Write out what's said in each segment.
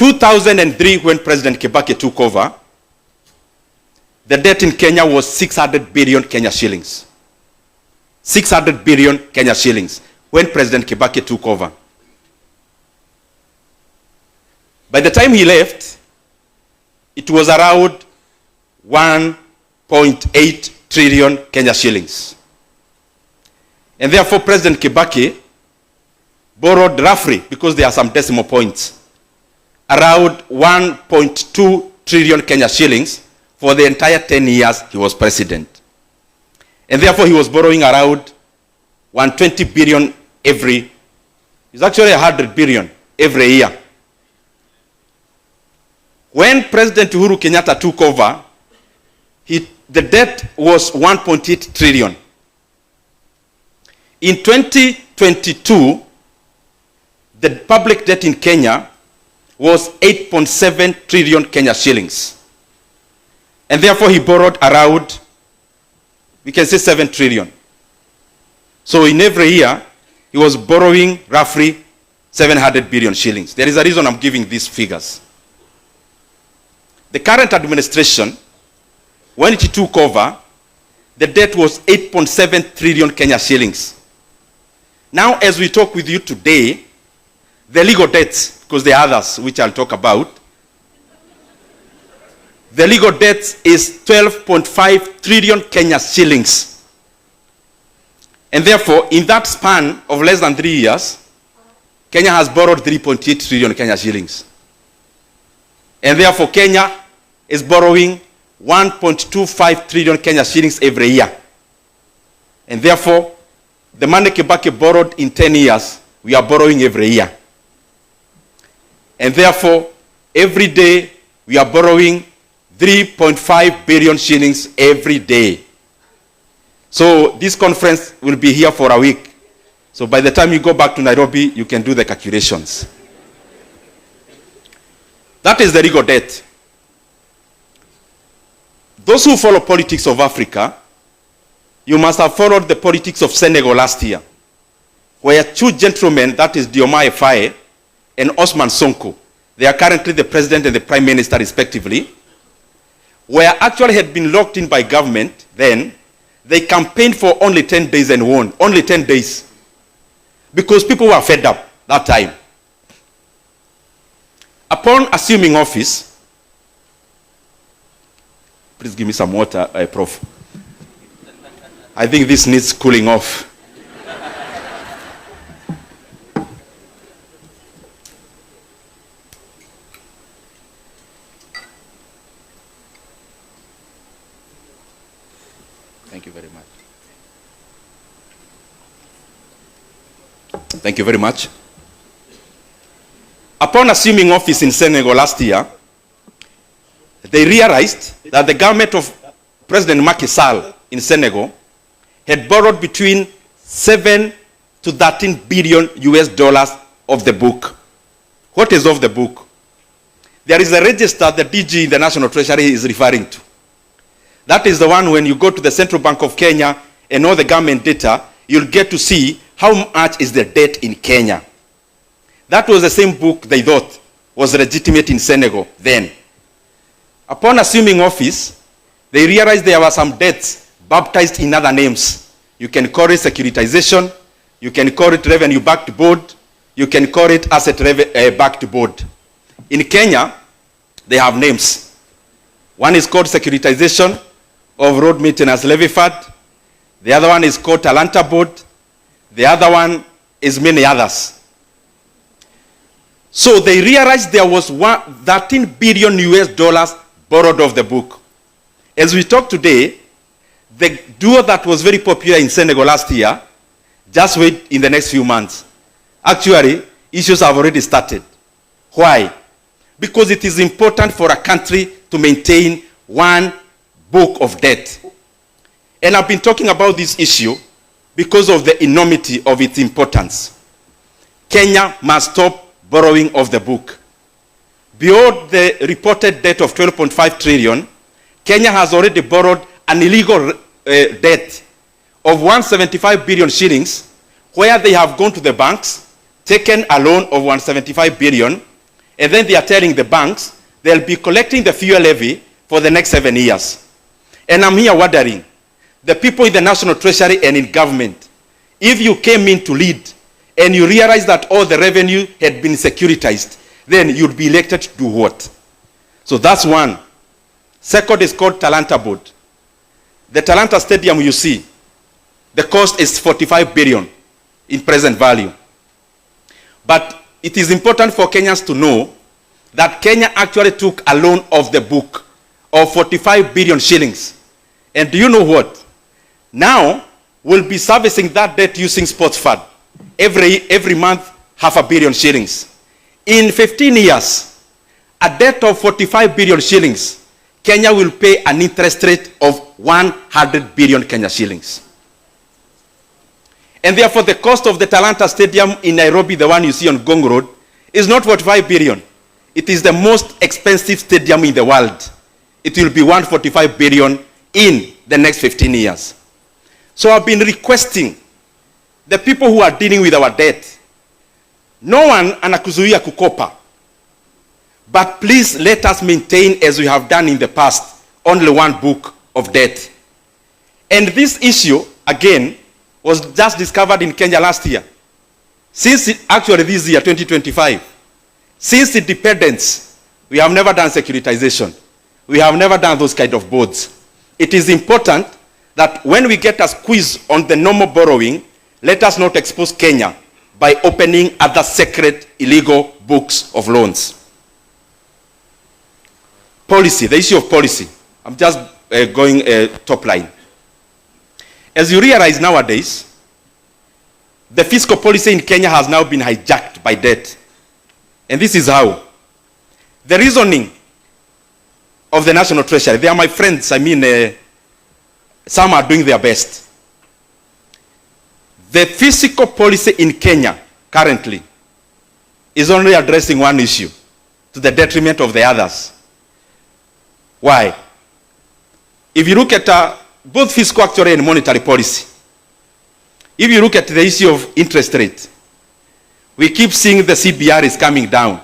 2003, when President Kibaki took over, the debt in Kenya was 600 billion Kenya shillings. 600 billion Kenya shillings when President Kibaki took over. By the time he left, it was around 1.8 trillion Kenya shillings. And therefore, President Kibaki borrowed roughly, because there are some decimal points, around 1.2 trillion Kenya shillings for the entire 10 years he was president. And therefore, he was borrowing around 120 billion it's actually 100 billion every year. When President Uhuru Kenyatta took over, the debt was 1.8 trillion. In 2022, the public debt in Kenya was 8.7 trillion Kenya shillings. And therefore, he borrowed around, we can say 7 trillion. So in every year, he was borrowing roughly 700 billion shillings. There is a reason I'm giving these figures. The current administration, when it took over, the debt was 8.7 trillion Kenya shillings. Now, as we talk with you today, the legal debts, because there are others which I'll talk about, the legal debt is 12.5 trillion Kenya shillings. And therefore, in that span of less than 3 years, Kenya has borrowed 3.8 trillion Kenya shillings. And therefore, Kenya is borrowing 1.25 trillion Kenya shillings every year. And therefore, the money Kibaki borrowed in 10 years, we are borrowing every year. And therefore, every day, we are borrowing 3.5 billion shillings every day. So this conference will be here for a week. So by the time you go back to Nairobi, you can do the calculations. That is the legal debt. Those who follow politics of Africa, you must have followed the politics of Senegal last year, where two gentlemen, that is Diomaye Faye and Osman Sonko, they are currently the president and the prime minister respectively, were actually had been locked in by government then. They campaigned for only 10 days and won. Only 10 days. Because people were fed up that time. Upon assuming office, please give me some water, Prof. I think this needs cooling off. Thank you very much. Thank you very much. Upon assuming office in Senegal last year, they realized that the government of President Macky Sall in Senegal had borrowed between 7 to 13 billion US dollars of the book. What is of the book? There is a register the DG in the National Treasury is referring to. That is the one when you go to the Central Bank of Kenya and all the government data, you'll get to see how much is the debt in Kenya. That was the same book they thought was legitimate in Senegal then. Upon assuming office, they realized there were some debts baptized in other names. You can call it securitization, you can call it revenue-backed board, you can call it asset-backed board. In Kenya, they have names. One is called securitization of road maintenance levy fund. The other one is called Talanta board. The other one is many others. So they realized there was 13 billion US dollars borrowed off the book. As we talk today, the duo that was very popular in Senegal last year, just wait in the next few months. Actually, issues have already started. Why? Because it is important for a country to maintain one book of debt. And I've been talking about this issue because of the enormity of its importance. Kenya must stop borrowing off the book. Beyond the reported debt of 12.5 trillion, Kenya has already borrowed an illegal debt of 175 billion shillings, where they have gone to the banks, taken a loan of 175 billion, And then they are telling the banks they'll be collecting the fuel levy for the next 7 years. And I'm here wondering, the people in the National Treasury and in government, if you came in to lead and you realized that all the revenue had been securitized, then you'd be elected to do what? So that's one. Second is called Talanta Board. The Talanta Stadium you see, the cost is 45 billion in present value. But it is important for Kenyans to know that Kenya actually took a loan of the book of 45 billion shillings. And do you know what? Now, we'll be servicing that debt using sports fund. Every month, 500 million shillings. In 15 years, a debt of 45 billion shillings, Kenya will pay an interest rate of 100 billion Kenya shillings. And therefore, the cost of the Talanta Stadium in Nairobi, the one you see on Gong Road, is not 45 billion. It is the most expensive stadium in the world. It will be 145 billion in the next 15 years. So I've been requesting the people who are dealing with our debt, no one anakuzuia kukopa, but please let us maintain, as we have done in the past, only one book of debt. And this issue, again, was just discovered in Kenya last year. Actually this year, 2025, since independence, we have never done securitization. We have never done those kind of boards. It is important that when we get a squeeze on the normal borrowing, let us not expose Kenya by opening other secret, illegal books of loans. Policy, the issue of policy. I'm just going top line. As you realize nowadays, the fiscal policy in Kenya has now been hijacked by debt. And this is how. The reasoning of the National Treasury, they are my friends, I mean, some are doing their best. The fiscal policy in Kenya currently is only addressing one issue to the detriment of the others. Why? If you look at both fiscal actually and monetary policy, if you look at the issue of interest rate, we keep seeing the CBR is coming down.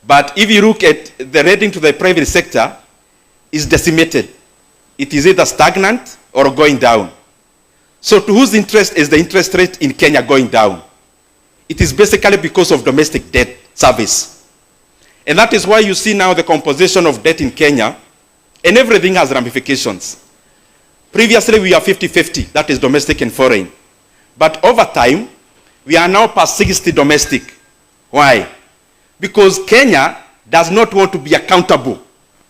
But if you look at the rating to the private sector, is decimated. It is either stagnant or going down. So to whose interest is the interest rate in Kenya going down? It is basically because of domestic debt service. And that is why you see now the composition of debt in Kenya, and everything has ramifications. Previously we are 50-50, that is domestic and foreign. But over time, we are now past 60 domestic. Why? Because Kenya does not want to be accountable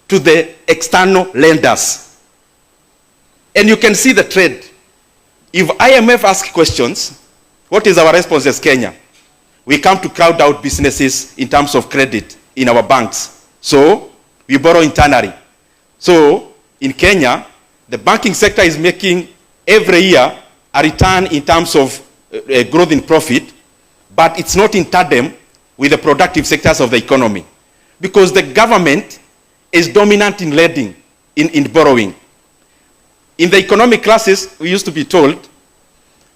to the external lenders. And you can see the trend. If IMF asks questions, what is our response as Kenya? We come to crowd out businesses in terms of credit in our banks. So we borrow internally. So in Kenya, the banking sector is making every year a return in terms of growth in profit, but it's not in tandem with the productive sectors of the economy. Because the government is dominant in lending, in borrowing. In the economic classes, we used to be told,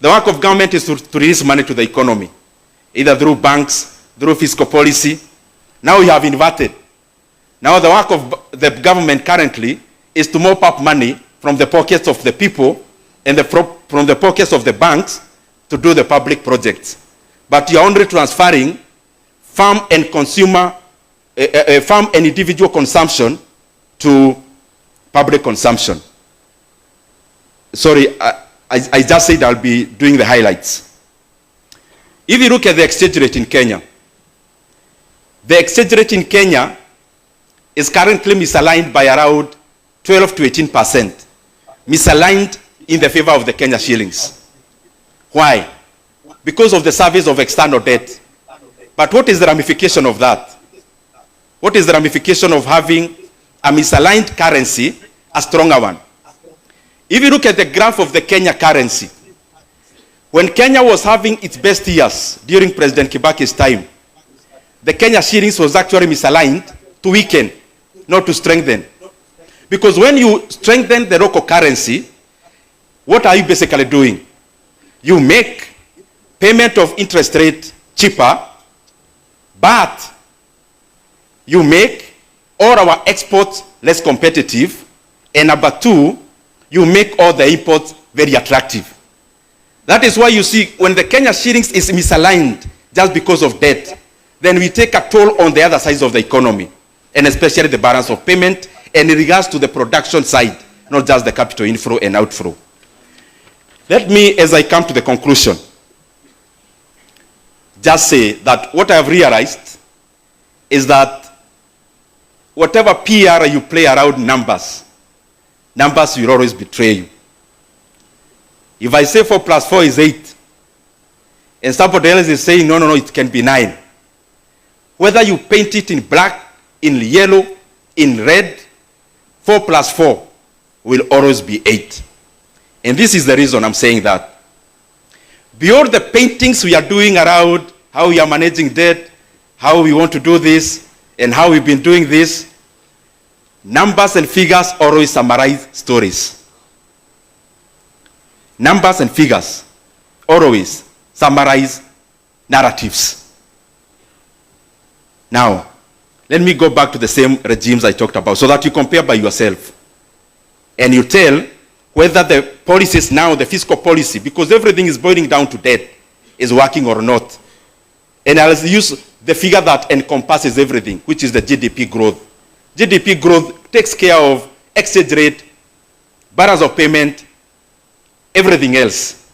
the work of government is to release money to the economy, either through banks, through fiscal policy. Now we have inverted. Now the work of the government currently is to mop up money from the pockets of the people and from the pockets of the banks to do the public projects. But you are only transferring farm and consumer, farm and individual consumption to public consumption. Sorry, I just said I'll be doing the highlights. If you look at the exchange rate in Kenya, the exchange rate in Kenya is currently misaligned by around 12 to 18%. Misaligned in the favor of the Kenya shillings. Why? Because of the service of external debt. But what is the ramification of that? What is the ramification of having a misaligned currency, a stronger one? If you look at the graph of the Kenya currency, when Kenya was having its best years during President Kibaki's time, the Kenya shillings was actually misaligned to weaken, not to strengthen. Because when you strengthen the local currency, what are you basically doing? You make payment of interest rate cheaper, but you make all our exports less competitive, and number two, you make all the imports very attractive. That is why you see when the Kenya shillings is misaligned just because of debt, then we take a toll on the other sides of the economy, and especially the balance of payment, and in regards to the production side, not just the capital inflow and outflow. Let me, as I come to the conclusion, just say that what I have realized is that whatever PR you play around numbers, numbers will always betray you. If I say 4 plus 4 is 8, and somebody else is saying, no, it can be 9. Whether you paint it in black, in yellow, in red, 4 plus 4 will always be 8. And this is the reason I'm saying that. Beyond the paintings we are doing around how we are managing debt, how we want to do this, and how we've been doing this, numbers and figures always summarize stories. Numbers and figures always summarize narratives. Now, let me go back to the same regimes I talked about so that you compare by yourself. And you tell whether the policies now, the fiscal policy, because everything is boiling down to debt, is working or not. And I'll use the figure that encompasses everything, which is the GDP growth. GDP growth takes care of exchange rate, balance of payment, everything else.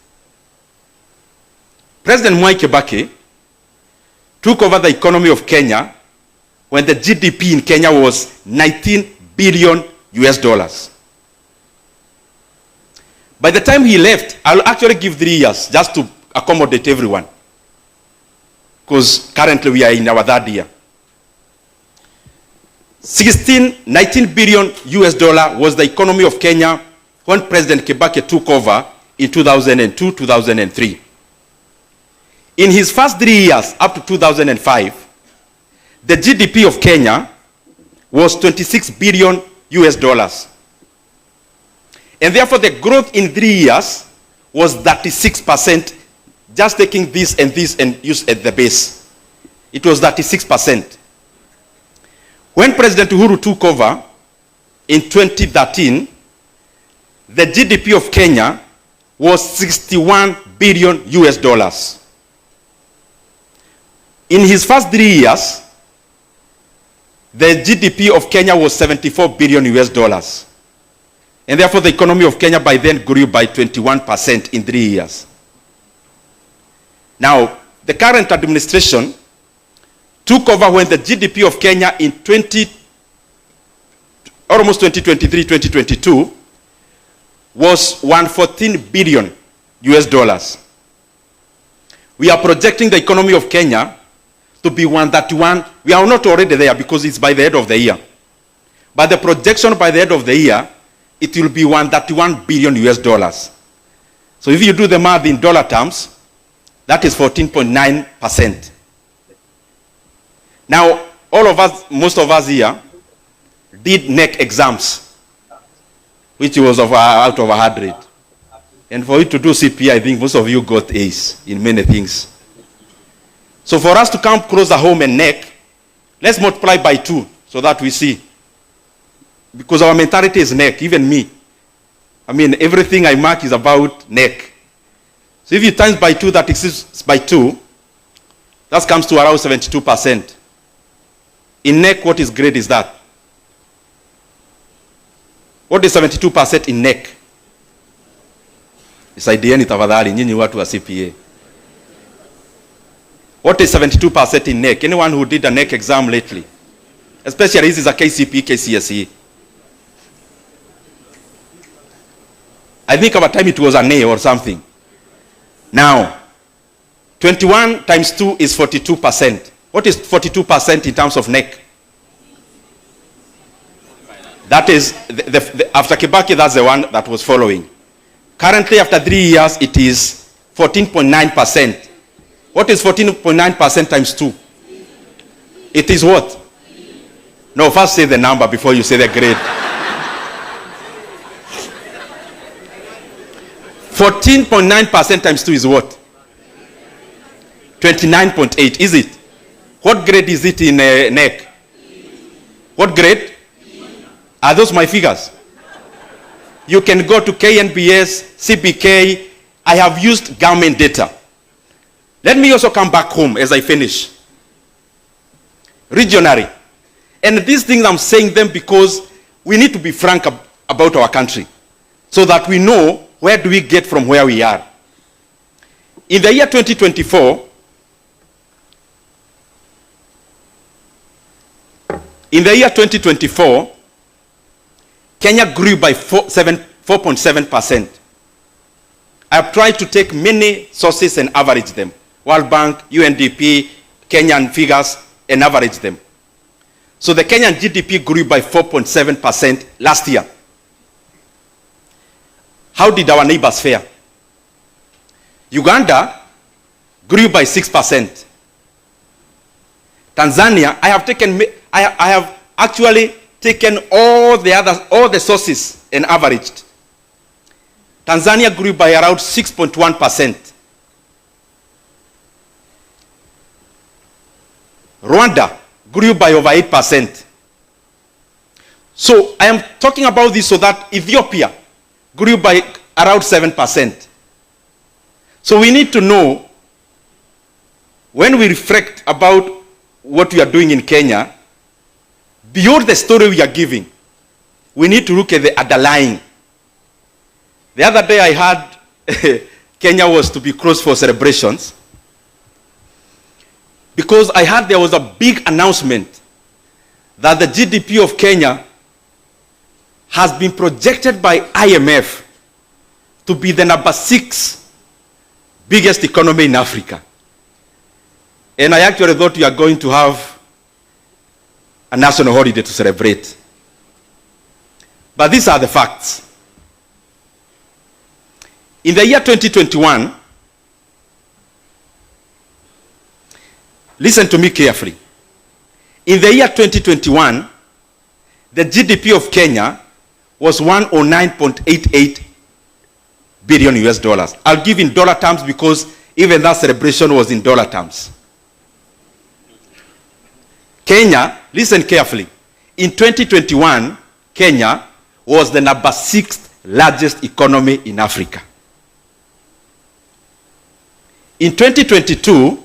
President Mwai Kibaki took over the economy of Kenya when the GDP in Kenya was 19 billion US dollars. By the time he left, I'll actually give 3 years just to accommodate everyone, because currently we are in our 3rd year. 19 billion US dollar was the economy of Kenya when President Kibaki took over in 2002, 2003. In his first 3 years, up to 2005, the GDP of Kenya was 26 billion US dollars. And therefore, the growth in 3 years was 36%, just taking this and use at the base. It was 36%. When President Uhuru took over in 2013, the GDP of Kenya was 61 billion US dollars. In his first 3 years, the GDP of Kenya was 74 billion US dollars. And therefore, the economy of Kenya by then grew by 21% in 3 years. Now, the current administration took over when the GDP of Kenya in almost 2023, 2022 was 114 billion US dollars. We are projecting the economy of Kenya to be 131. We are not already there because it's by the end of the year. But the projection by the end of the year, it will be 131 billion US dollars. So if you do the math in dollar terms, that is 14.9%. Now, all of us, most of us here, did NEC exams, which was out of 100. And for you to do CPA, I think most of you got A's in many things. So for us to come closer home and NEC, let's multiply by 2 so that we see. Because our mentality is NEC, even me. I mean, everything I mark is about NEC. So if you times by 2, that exists by 2, that comes to around 72%. In NEC, what is grade is that? What is 72% in NEC? Isaidieni tafadhali, nyinyi watu wa CPA. What is 72% in NEC? Anyone who did a NEC exam lately? Especially this is a KCP, KCSE. I think over time it was an A or something. Now, 21 times 2 is 42%. What is 42% in terms of NEC? That is, after Kibaki, that's the one that was following. Currently, after 3 years, it is 14.9%. What is 14.9% times 2? It is what? No, first say the number before you say the grade. 14.9% times 2 is what? 29.8, is it? What grade is it in NEC? What grade? Are those my figures? You can go to KNBS, CBK. I have used government data. Let me also come back home as I finish. Regionally. And these things I'm saying them because we need to be frank about our country so that we know where do we get from where we are. In the year 2024, Kenya grew by 4.7%. I have tried to take many sources and average them. World Bank, UNDP, Kenyan figures, and average them. So the Kenyan GDP grew by 4.7% last year. How did our neighbors fare? Uganda grew by 6%. Tanzania, I have actually taken all the sources and averaged. Tanzania grew by around 6.1%. Rwanda grew by over 8%. So I am talking about this so that Ethiopia grew by around 7%. So we need to know, when we reflect about what we are doing in Kenya, beyond the story we are giving, we need to look at the underlying. The other day I heard Kenya was to be closed for celebrations because I heard there was a big announcement that the GDP of Kenya has been projected by IMF to be the number 6 biggest economy in Africa. And I actually thought we are going to have a national holiday to celebrate. But these are the facts. In the year 2021, listen to me carefully. In the year 2021, the GDP of Kenya was 109.88 billion US dollars. I'll give in dollar terms because even that celebration was in dollar terms. Kenya, listen carefully. In 2021, Kenya was the number 6th largest economy in Africa. In 2022,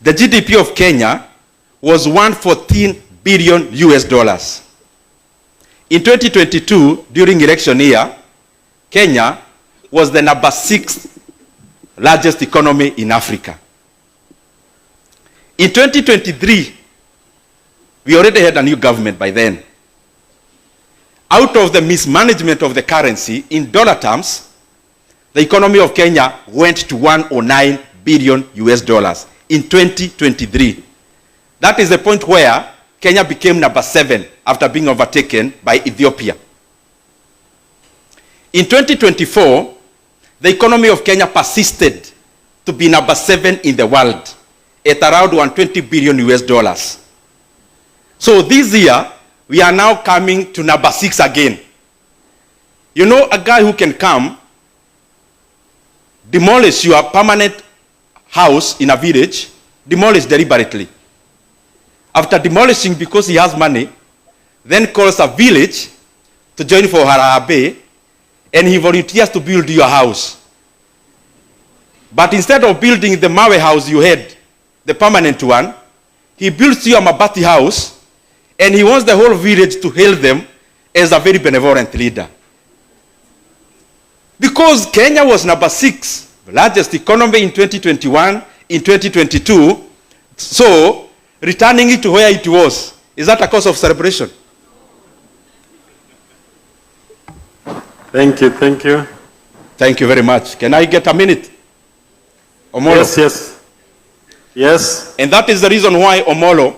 the GDP of Kenya was 114 billion US dollars. In 2022, during election year, Kenya was the number 6th largest economy in Africa. In 2023, we already had a new government by then. Out of the mismanagement of the currency, in dollar terms, the economy of Kenya went to 109 billion US dollars in 2023. That is the point where Kenya became number 7 after being overtaken by Ethiopia. In 2024, the economy of Kenya persisted to be number 7 in the world at around 120 billion US dollars. So this year, we are now coming to number 6 again. You know, a guy who can come, demolish your permanent house in a village, demolish deliberately. After demolishing because he has money, then calls a village to join for Harambee, and he volunteers to build your house. But instead of building the Mawe house you had, the permanent one, he builds you a Mabati house, and he wants the whole village to hail them as a very benevolent leader. Because Kenya was number 6, the largest economy in 2021, in 2022, so returning it to where it was, is that a cause of celebration? Thank you, thank you. Thank you very much. Can I get a minute? Omolo? Yes, yes. Yes. And that is the reason why Omolo,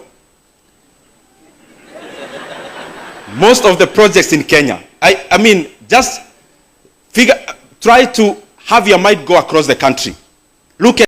most of the projects in Kenya, I mean, just try to have your mind go across the country. Look at